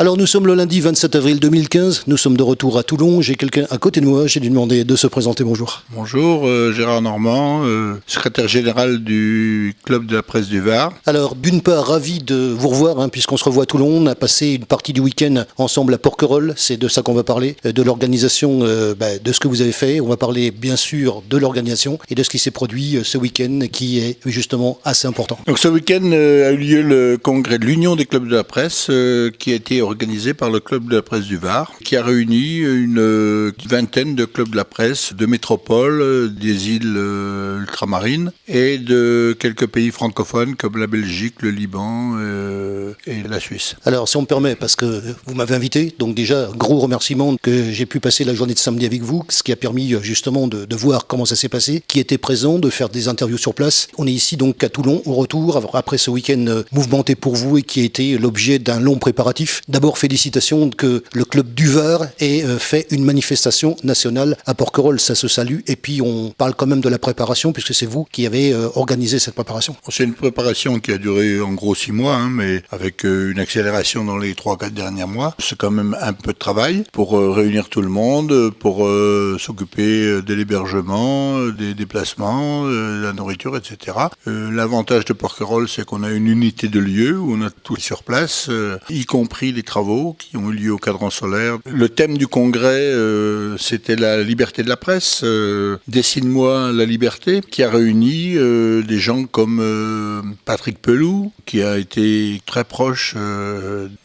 Alors nous sommes le lundi 27 avril 2015, nous sommes de retour à Toulon, j'ai quelqu'un à côté de moi, j'ai dû demander de se présenter, bonjour. Bonjour, Gérard Normand, secrétaire général du Club de la Presse du Var. Alors d'une part, ravi de vous revoir, puisqu'on se revoit à Toulon, on a passé une partie du week-end ensemble à Porquerolles, c'est de ça qu'on va parler, de l'organisation, de ce que vous avez fait, on va parler bien sûr de l'organisation et de ce qui s'est produit ce week-end qui est justement assez important. Donc ce week-end a eu lieu le congrès de l'Union des clubs de la presse qui a été organisé par le Club de la Presse du Var, qui a réuni une vingtaine de clubs de la presse de métropole, des îles ultramarines et de quelques pays francophones comme la Belgique, le Liban et la Suisse. Alors si on me permet, parce que vous m'avez invité, donc déjà gros remerciement que j'ai pu passer la journée de samedi avec vous, ce qui a permis justement de voir comment ça s'est passé, qui était présent, de faire des interviews sur place. On est ici donc à Toulon, au retour, après ce week-end mouvementé pour vous et qui a été l'objet d'un long préparatif. D'abord félicitations que le club du Var ait fait une manifestation nationale à Porquerolles, ça se salue, et puis on parle quand même de la préparation puisque c'est vous qui avez organisé cette préparation. C'est une préparation qui a duré en gros 6 mois, mais avec une accélération dans les 3-4 derniers mois. C'est quand même un peu de travail pour réunir tout le monde, pour s'occuper de l'hébergement, des déplacements, de la nourriture, etc. L'avantage de Porquerolles, c'est qu'on a une unité de lieu où on a tout sur place, y compris les travaux qui ont eu lieu au cadran solaire. Le thème du congrès, c'était la liberté de la presse, Dessine-moi la liberté, qui a réuni des gens comme Patrick Pelloux, qui a été très proche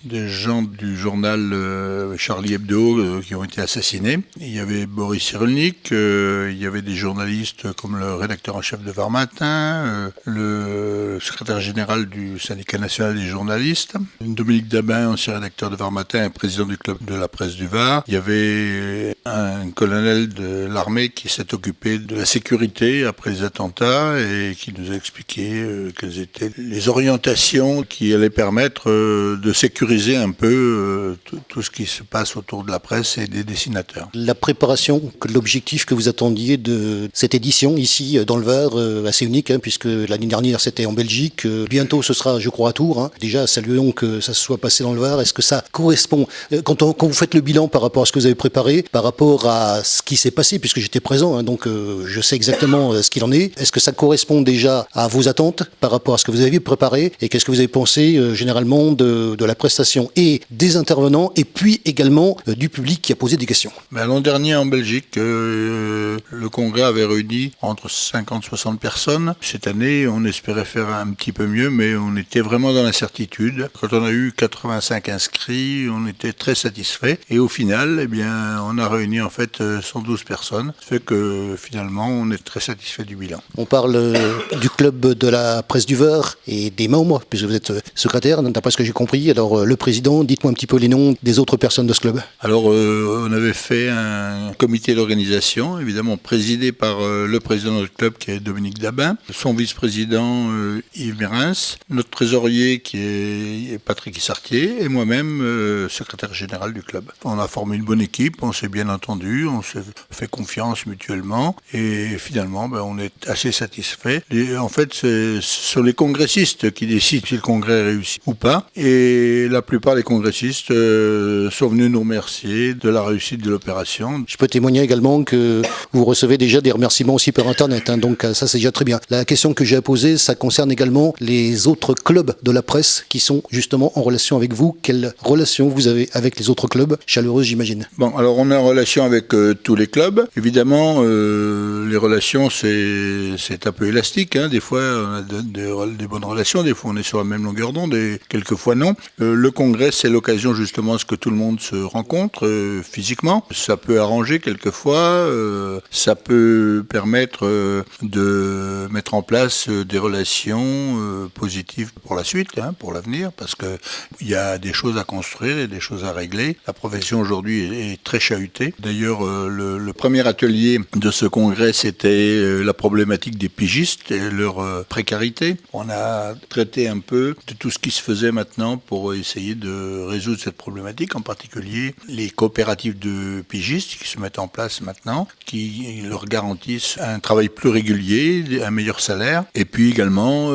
des gens du journal Charlie Hebdo qui ont été assassinés. Il y avait Boris Cyrulnik, il y avait des journalistes comme le rédacteur en chef de Var Matin, le secrétaire général du syndicat national des journalistes, Dominique Dabin, ancien rédacteur de Var Matin et président du club de la presse du Var. Il y avait un colonel de l'armée qui s'est occupé de la sécurité après les attentats et qui nous a expliqué quelles étaient les orientations qui allaient permettre de sécuriser un peu tout ce qui se passe autour de la presse et des dessinateurs. La préparation, l'objectif que vous attendiez de cette édition ici dans le Var, assez unique, puisque l'année dernière c'était en Belgique, bientôt ce sera je crois à Tours. Déjà saluons que ça se soit passé dans le Var. Est-ce que ça correspond, quand vous faites le bilan par rapport à ce que vous avez préparé, par rapport à ce qui s'est passé, puisque j'étais présent, donc je sais exactement ce qu'il en est, que ça correspond déjà à vos attentes par rapport à ce que vous avez préparé et qu'est-ce que vous avez pensé généralement de la prestation et des intervenants et puis également du public qui a posé des questions? L'an dernier en Belgique, le congrès avait réuni entre 50 et 60 personnes. Cette année, on espérait faire un petit peu mieux, mais on était vraiment dans l'incertitude. Quand on a eu 85 inscrits, on était très satisfait. Et au final, on a réuni en fait 112 personnes. Ça fait que finalement, on est très satisfait du bilan. On parle du club de la presse du Var et des membres, puisque vous êtes secrétaire, d'après ce que j'ai compris. Alors le président, dites-moi un petit peu les noms des autres personnes de ce club. Alors on avait fait un comité d'organisation, évidemment présidé par le président de notre club qui est Dominique Dabin, son vice-président Yves Mérins, notre trésorier qui est Patrick Issartier et moi-même secrétaire général du club. On a formé une bonne équipe, on s'est bien entendu, on s'est fait confiance mutuellement et finalement on est assez satisfait. En fait, ce sont les congressistes qui décident si le congrès réussit ou pas et la plupart des congressistes sont venus nous remercier de la réussite de l'opération. Je peux témoigner également que vous recevez déjà des remerciements aussi par Internet, donc ça c'est déjà très bien. La question que j'ai à poser, ça concerne également les autres clubs de la presse qui sont justement en relation avec vous. Quelle relation vous avez avec les autres clubs? Chaleureuse, j'imagine. Bon, alors on est en relation avec tous les clubs. Évidemment, les relations c'est un peu élastique. Des fois on a des bonnes relations, des fois on est sur la même longueur d'onde et quelquefois non. Le congrès c'est l'occasion justement à ce que tout le monde se rencontre physiquement. Ça peut arranger quelquefois, ça peut permettre de mettre en place des relations positives pour la suite, pour l'avenir, parce que il y a des choses à construire et des choses à régler. La profession aujourd'hui est très chahutée. D'ailleurs, le premier atelier de ce congrès, c'était la problématique des pigistes et leur précarité. On a traité un peu de tout ce qui se faisait maintenant pour essayer de résoudre cette problématique, en particulier les coopératives de pigistes qui se mettent en place maintenant, qui leur garantissent un travail plus régulier, un meilleur salaire, et puis également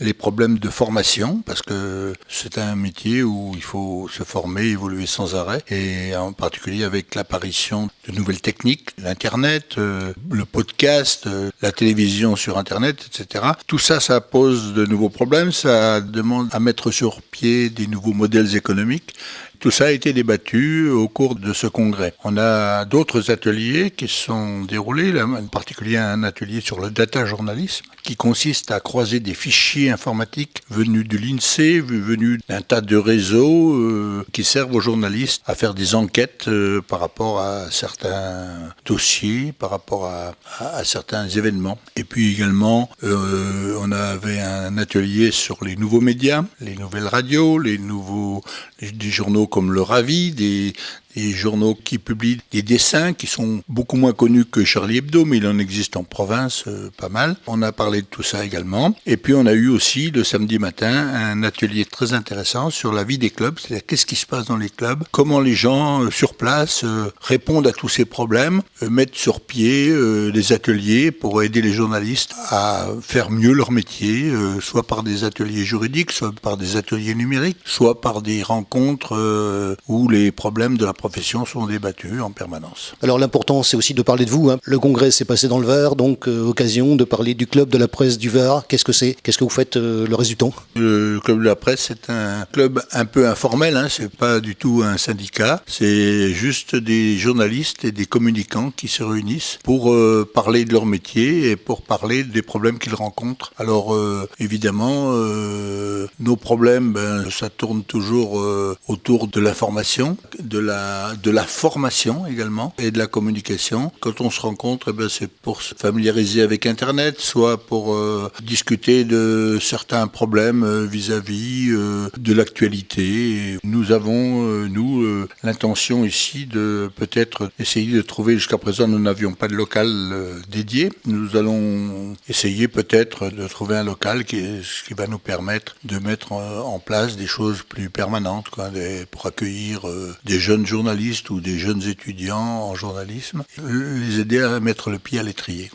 les problèmes de formation, parce que c'est un métier où il faut se former, évoluer sans arrêt, et en particulier avec l'apparition de nouvelles techniques, l'Internet, le podcast, la télévision sur Internet, etc. Tout ça, ça pose de nouveaux problèmes, ça demande à mettre sur pied des nouveaux modèles économiques. Tout ça a été débattu au cours de ce congrès. On a d'autres ateliers qui se sont déroulés, en particulier un atelier sur le data journalisme, qui consiste à croiser des fichiers informatiques venus de l'INSEE, venus d'un tas de réseaux qui servent aux journalistes à faire des enquêtes par rapport à certains dossiers, par rapport à certains événements. Et puis également, on avait un atelier sur les nouveaux médias, les nouvelles radios, des journaux comme le Ravi, des journaux qui publient des dessins qui sont beaucoup moins connus que Charlie Hebdo, mais il en existe en province pas mal. On a parlé de tout ça également. Et puis on a eu aussi le samedi matin un atelier très intéressant sur la vie des clubs, c'est-à-dire qu'est-ce qui se passe dans les clubs, comment les gens sur place répondent à tous ces problèmes, mettent sur pied des ateliers pour aider les journalistes à faire mieux leur métier, soit par des ateliers juridiques, soit par des ateliers numériques, soit par des rencontres où les problèmes de la professions sont débattues en permanence. Alors l'important, c'est aussi de parler de vous. Le congrès s'est passé dans le Var, donc occasion de parler du club de la presse du Var. Qu'est-ce que c'est ? Qu'est-ce que vous faites le résultant ? Le club de la presse, c'est un club un peu informel, c'est pas du tout un syndicat. C'est juste des journalistes et des communicants qui se réunissent pour parler de leur métier et pour parler des problèmes qu'ils rencontrent. Alors évidemment, nos problèmes, ça tourne toujours autour de l'information, de la formation également et de la communication. Quand on se rencontre, c'est pour se familiariser avec Internet, soit pour discuter de certains problèmes vis-à-vis de l'actualité. Nous avons, l'intention ici de peut-être essayer de trouver, jusqu'à présent nous n'avions pas de local dédié, nous allons essayer peut-être de trouver un local qui va nous permettre de mettre en place des choses plus permanentes, pour accueillir des jeunes journalistes ou des jeunes étudiants en journalisme, les aider à mettre le pied à l'étrier.